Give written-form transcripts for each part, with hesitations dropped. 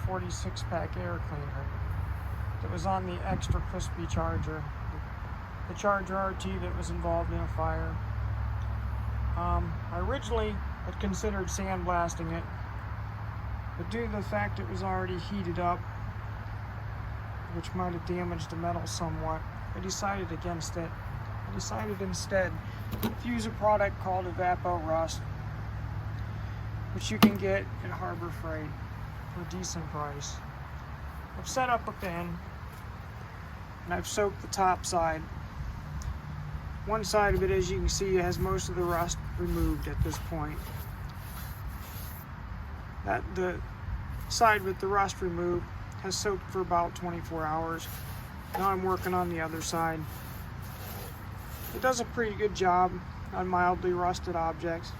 46-pack air cleaner that was on the extra crispy Charger, the Charger RT that was involved in a fire. I originally had considered sandblasting it, but due to the fact it was already heated up, which might have damaged the metal somewhat, I decided against it. I decided instead to use a product called Evap-O-Rust, which you can get at Harbor Freight for a decent price. I've set up a bin and I've soaked the top side. One side of it, as you can see, has most of the rust removed at this point. The side with the rust removed has soaked for about 24 hours. Now I'm working on the other side. It does a pretty good job on mildly rusted objects.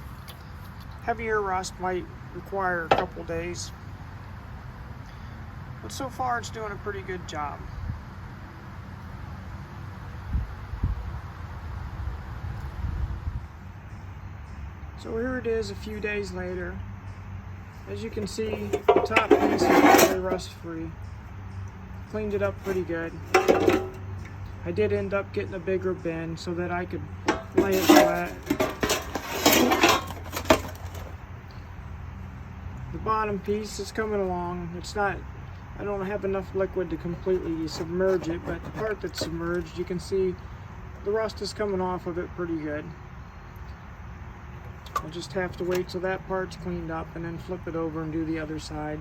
Heavier rust might require a couple days, but so far it's doing a pretty good job. So here it is a few days later. As you can see, the top piece is very rust free. Cleaned it up pretty good. I did end up getting a bigger bin so that I could lay it flat. The bottom piece is coming along. I don't have enough liquid to completely submerge it, but the part that's submerged, you can see the rust is coming off of it pretty good. I'll just have to wait till that part's cleaned up and then flip it over and do the other side.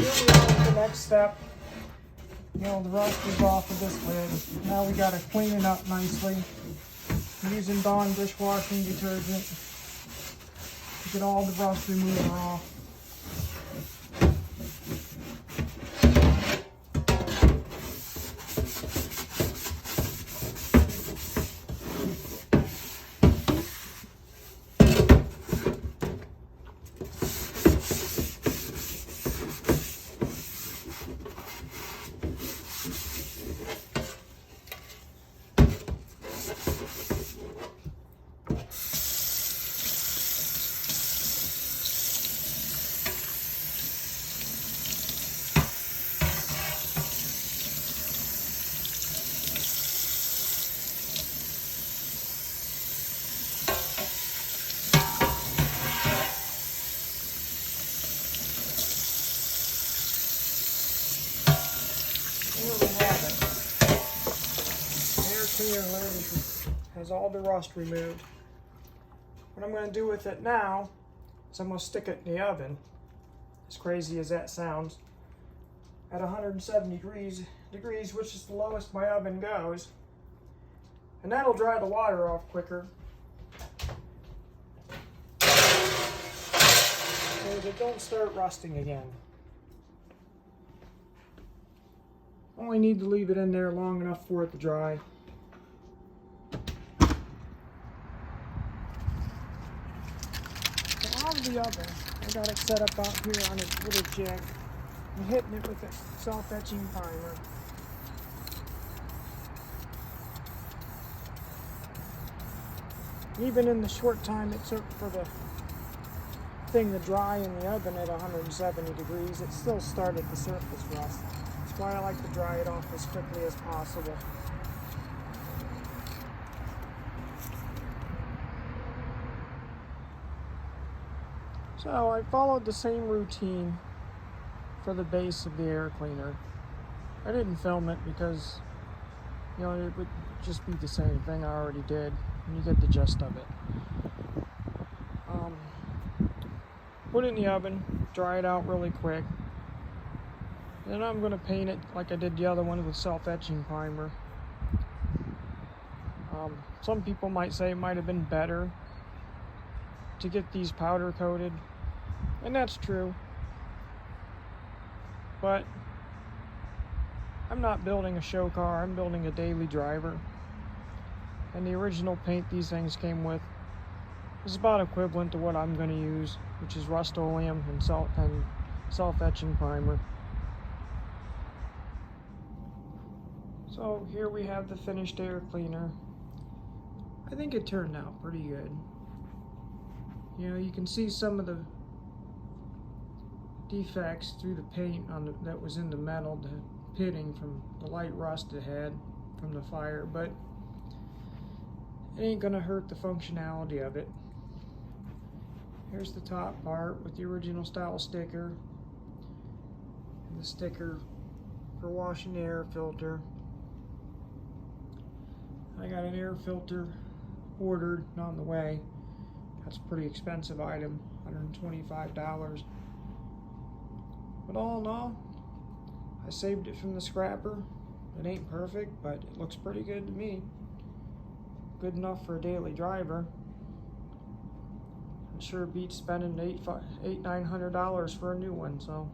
The next step, the rust is off of this lid. Now we gotta clean it up nicely. I'm using Dawn dishwashing detergent to get all the rust remover off. Here we have it. Air cleaner lid has all the rust removed. What I'm going to do with it now is I'm going to stick it in the oven, as crazy as that sounds, at 170 degrees, which is the lowest my oven goes. And that'll dry the water off quicker, so that it don't start rusting again. Only need to leave it in there long enough for it to dry. So out of the oven, I got it set up out here on a little jig. I'm hitting it with a self-etching primer. Even in the short time it took for the thing to dry in the oven at 170 degrees, it still started the surface rust. That's why I like to dry it off as quickly as possible. So I followed the same routine for the base of the air cleaner. I didn't film it because, it would just be the same thing I already did, and you get the gist of it. Put it in the oven, dry it out really quick. Then I'm going to paint it like I did the other one with self-etching primer. Some people might say it might have been better to get these powder coated, and that's true. But I'm not building a show car, I'm building a daily driver. And the original paint these things came with is about equivalent to what I'm going to use, which is Rust-Oleum and self-etching primer. So here we have the finished air cleaner. I think it turned out pretty good. You know, you can see some of the defects through the paint that was in the metal, the pitting from the light rust it had from the fire, but it ain't gonna hurt the functionality of it. Here's the top part with the original style sticker, and the sticker for washing the air filter. I got an air filter ordered and on the way. That's a pretty expensive item, $125. But all in all, I saved it from the scrapper. It ain't perfect, but it looks pretty good to me. Good enough for a daily driver. It sure beats spending $800-900 for a new one, so